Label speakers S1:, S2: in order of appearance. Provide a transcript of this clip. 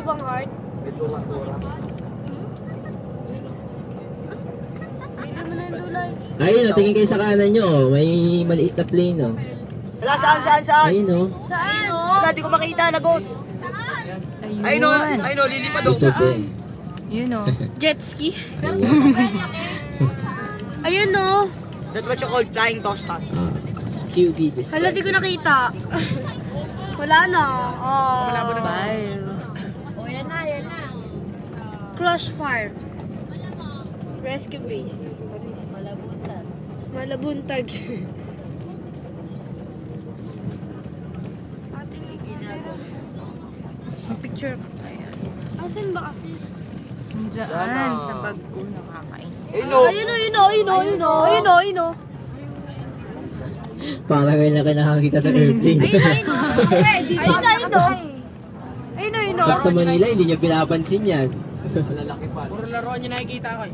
S1: bang heart? Bili mo na yung dulay.
S2: Ayun o, tingin kayo sa kanan nyo. May maliit na plane o.
S3: Wala, saan?
S2: Ayun o.
S1: Saan?
S3: Wala, di ko makita, nagot. Ayun o, lilipad o.
S2: Gusto ba eh.
S4: Yun o.
S1: Jet ski. Ayun o.
S3: That's what you call flying toaster.
S2: QB.
S1: Hala, di ko nakita. Wala na.
S4: Bye.
S1: Crush Farm. Rescue Base. Malabuntag.
S4: Picture ko tayo.
S1: Asan ba kasi?
S4: Diyan, sa bag ko nakakain.
S1: Ayun o.
S2: Parang ngayon na kinakakita ng airplane.
S1: Ayun o.
S2: Pag sa Manila, hindi niya pinapansin yan.
S3: Puro laruan niya nakikita ko eh.